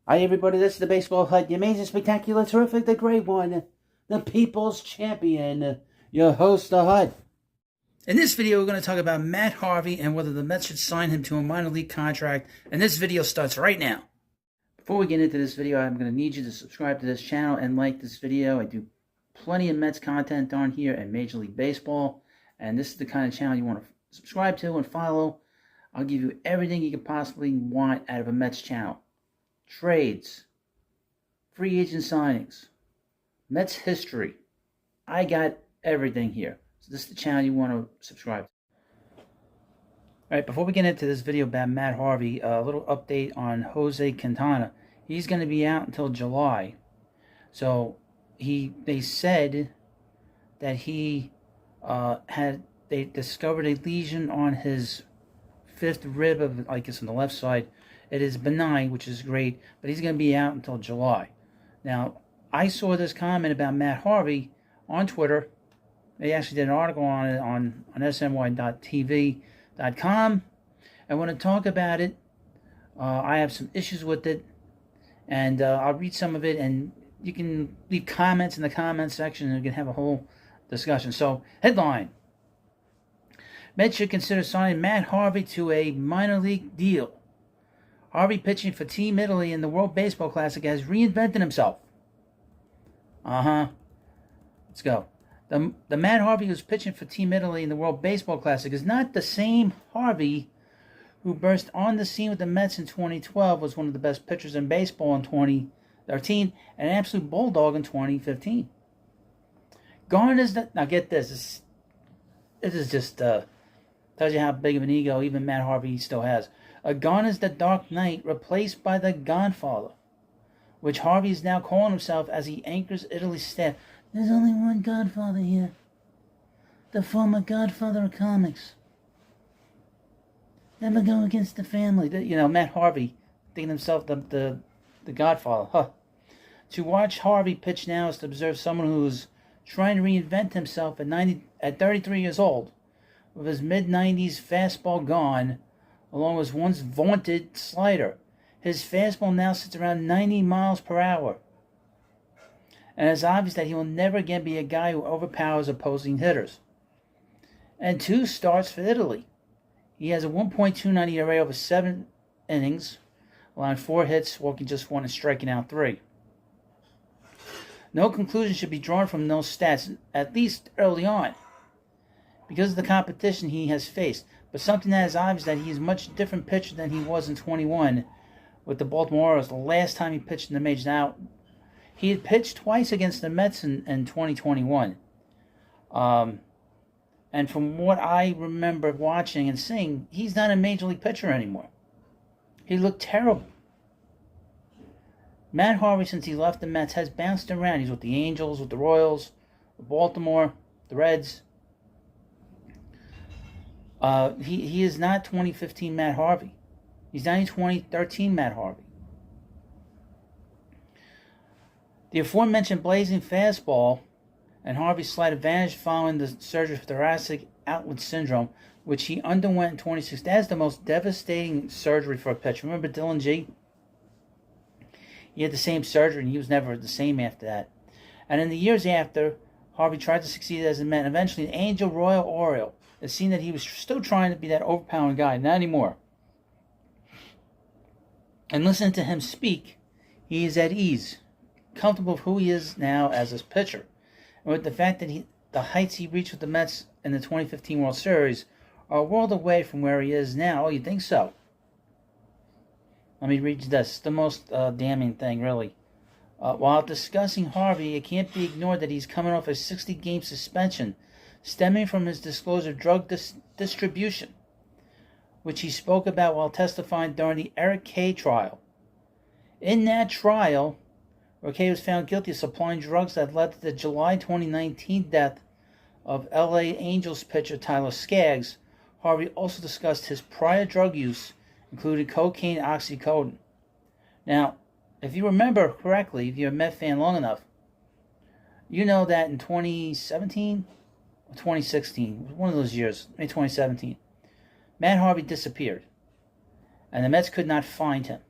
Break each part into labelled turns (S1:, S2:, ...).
S1: Hi everybody, this is the Baseball Hut, the amazing, spectacular, terrific, the great one, the people's champion, your host, the Hut. In this video, we're going to talk about Matt Harvey and whether the Mets should sign him to a minor league contract, and this video starts right now. Before we get into this video, I'm going to need you to subscribe to this channel and like this video. I do plenty of Mets content on here and Major League Baseball, and this is the kind of channel you want to subscribe to and follow. I'll give you everything you could possibly want out of a Mets channel. Trades, free agent signings, Mets history. I got everything here. So this is the channel you want to subscribe to. Alright, before we get into this video about Matt Harvey, a little update on Jose Quintana. He's going to be out until July. So they said that they discovered a lesion on his fifth rib of, I guess, on the left side. It is benign, which is great, but he's going to be out until July. Now, I saw this comment about Matt Harvey on Twitter. They actually did an article on it on sny.tv.com. I want to talk about it. I have some issues with it, and I'll read some of it, and you can leave comments in the comments section, and we can have a whole discussion. So, headline: Mets should consider signing Matt Harvey to a minor league deal. Harvey, pitching for Team Italy in the World Baseball Classic, has reinvented himself. Let's go. The Matt Harvey who's pitching for Team Italy in the World Baseball Classic is not the same Harvey who burst on the scene with the Mets in 2012, was one of the best pitchers in baseball in 2013, and an absolute bulldog in 2015. Gone is the... Now get this. This is just... tells you how big of an ego even Matt Harvey still has. Gone is the Dark Knight, replaced by the Godfather, which Harvey is now calling himself as he anchors Italy's staff. There's only one Godfather here. The former Godfather of comics. Never go against the family. Matt Harvey, thinking himself the Godfather. Huh. To watch Harvey pitch now is to observe someone who's trying to reinvent himself at 33 years old, with his mid-90s fastball gone, along with his once vaunted slider. His fastball now sits around 90 miles per hour. And it's obvious that he will never again be a guy who overpowers opposing hitters. And 2 starts for Italy. He has a 1.29 ERA over 7 innings, allowing 4 hits, walking just 1 and striking out 3. No conclusion should be drawn from those stats, at least early on, because of the competition he has faced. But something that is obvious that he is a much different pitcher than he was in 21 with the Baltimore Orioles, the last time he pitched in the majors. Now, he had pitched twice against the Mets in 2021. And from what I remember watching and seeing, he's not a major league pitcher anymore. He looked terrible. Matt Harvey, since he left the Mets, has bounced around. He's with the Angels, with the Royals, with Baltimore, the Reds. He is not 2015 Matt Harvey. He's not even 2013 Matt Harvey. The aforementioned blazing fastball and Harvey's slight advantage following the surgery for thoracic outlet syndrome, which he underwent in 2016. That is the most devastating surgery for a pitcher. Remember Dylan G? He had the same surgery and he was never the same after that. And in the years after, Harvey tried to succeed as a Met, and eventually an Angel Royal Oriole. It seemed that he was still trying to be that overpowering guy. Not anymore. And listening to him speak, he is at ease, comfortable with who he is now as his pitcher. And with the fact that the heights he reached with the Mets in the 2015 World Series are a world away from where he is now. Oh, you think so? Let me read you this. The most damning thing, really. While discussing Harvey, it can't be ignored that he's coming off a 60-game suspension stemming from his disclosure of drug distribution, which he spoke about while testifying during the Eric Kay trial. In that trial, where Kay was found guilty of supplying drugs that led to the July 2019 death of LA Angels pitcher Tyler Skaggs, Harvey also discussed his prior drug use, including cocaine and oxycodone. Now, if you remember correctly, if you're a Met fan long enough, you know that in 2017 or 2016, one of those years, maybe 2017, Matt Harvey disappeared, and the Mets could not find him.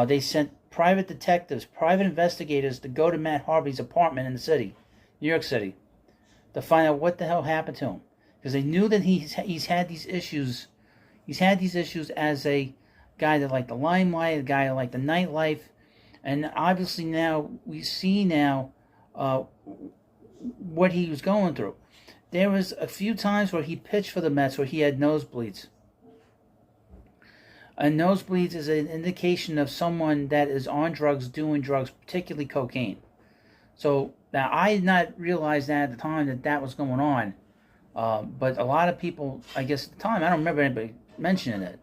S1: They sent private detectives, private investigators to go to Matt Harvey's apartment in the city, New York City, to find out what the hell happened to him, because they knew that he's had these issues. He's had these issues as a guy that liked the limelight, a guy that liked the nightlife, and obviously now we see what he was going through. There was a few times where he pitched for the Mets where he had nosebleeds. And nosebleeds is an indication of someone that is on drugs, doing drugs, particularly cocaine. So now I did not realize that at the time that was going on. But a lot of people, I guess at the time, I don't remember anybody mentioning it.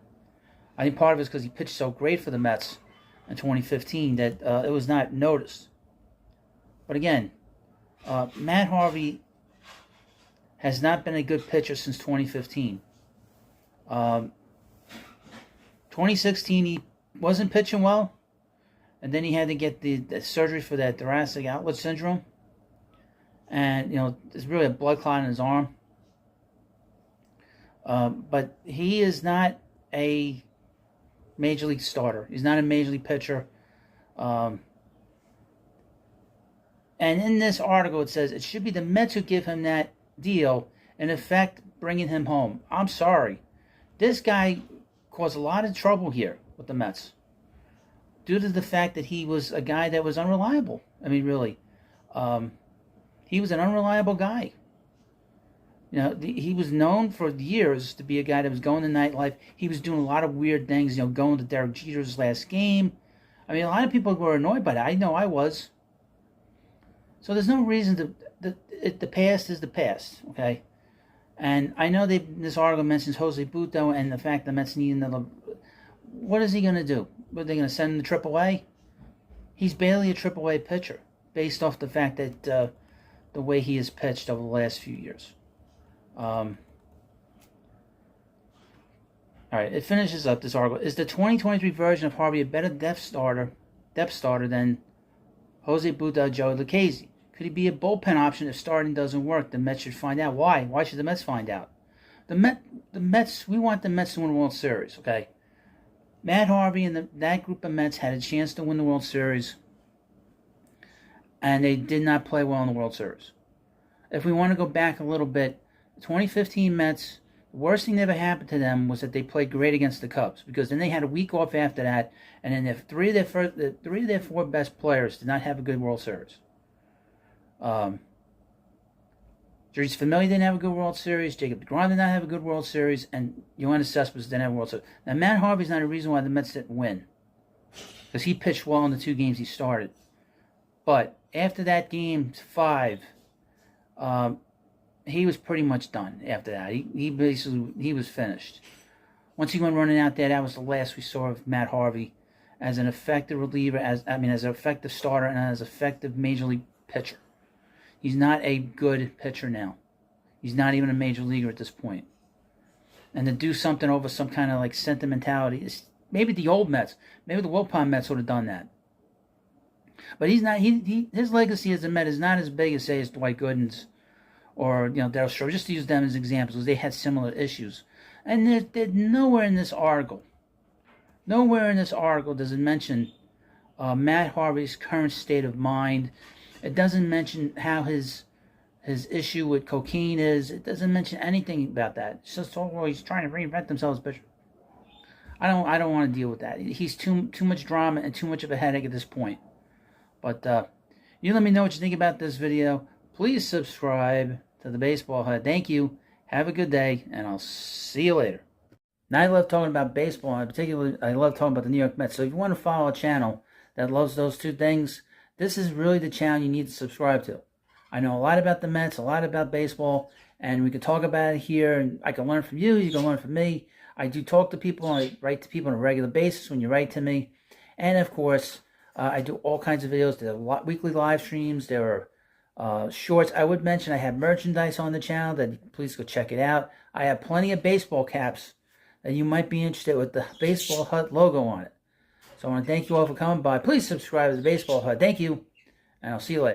S1: I think part of it is because he pitched so great for the Mets in 2015 that it was not noticed. But again, Matt Harvey has not been a good pitcher since 2015. 2016, he wasn't pitching well, and then he had to get the surgery for that thoracic outlet syndrome. And, there's really a blood clot in his arm. But he is not a major league starter. He's not a major league pitcher. And in this article, it says it should be the Mets who give him that deal, in effect, bringing him home. I'm sorry. This guy caused a lot of trouble here with the Mets due to the fact that he was a guy that was unreliable. I mean, really. He was an unreliable guy. He was known for years to be a guy that was going to nightlife. He was doing a lot of weird things, going to Derek Jeter's last game. I mean, a lot of people were annoyed by that. I know I was. So there's no reason to... The past is the past, okay? And I know this article mentions Jose Butto and the fact the Mets need another... What is he going to do? Are they going to send him to AAA? He's barely a AAA pitcher, based off the fact that the way he has pitched over the last few years. All right, it finishes up this article. Is the 2023 version of Harvey a better depth starter than Jose Butto, Joey Lucchesi? Could he be a bullpen option if starting doesn't work? The Mets should find out. Why? Why should the Mets find out? The Mets. We want the Mets to win the World Series. Okay. Matt Harvey and that group of Mets had a chance to win the World Series, and they did not play well in the World Series. If we want to go back a little bit, the 2015 Mets, the worst thing that ever happened to them was that they played great against the Cubs, because then they had a week off after that, and then three of their four best players did not have a good World Series. Jeurys Familia didn't have a good World Series. Jacob deGrom did not have a good World Series, and Yoenis Cespedes didn't have a World Series. Now, Matt Harvey's not a reason why the Mets didn't win, because he pitched well in the 2 games he started. But after that game 5, he was pretty much done. After that, he was finished. Once he went running out there, that was the last we saw of Matt Harvey as an effective reliever, as an effective starter, and as an effective major league pitcher. He's not a good pitcher now. He's not even a major leaguer at this point. And to do something over some kind of sentimentality, maybe the old Mets, maybe the Wilpon Mets would have done that. But he's not. His legacy as a Met is not as big as, say, as Dwight Gooden's or Darryl Strawberry. Just to use them as examples, because they had similar issues. And there's nowhere in this article does it mention Matt Harvey's current state of mind. It doesn't mention how his issue with cocaine is. It doesn't mention anything about that. It's just he's trying to reinvent himself, but I don't want to deal with that. He's too much drama and too much of a headache at this point. But you let me know what you think about this video. Please subscribe to the Baseball Hut. Thank you. Have a good day, and I'll see you later. Now, I love talking about baseball, and particularly I love talking about the New York Mets. So if you want to follow a channel that loves those two things, this is really the channel you need to subscribe to. I know a lot about the Mets, a lot about baseball, and we can talk about it here, and I can learn from you, you can learn from me. I do talk to people, I write to people on a regular basis when you write to me. And of course, I do all kinds of videos. There are weekly live streams, there are shorts. I would mention I have merchandise on the channel, that please go check it out. I have plenty of baseball caps that you might be interested with the Baseball Hut logo on it. So I want to thank you all for coming by. Please subscribe to the Baseball Hut. Thank you, and I'll see you later.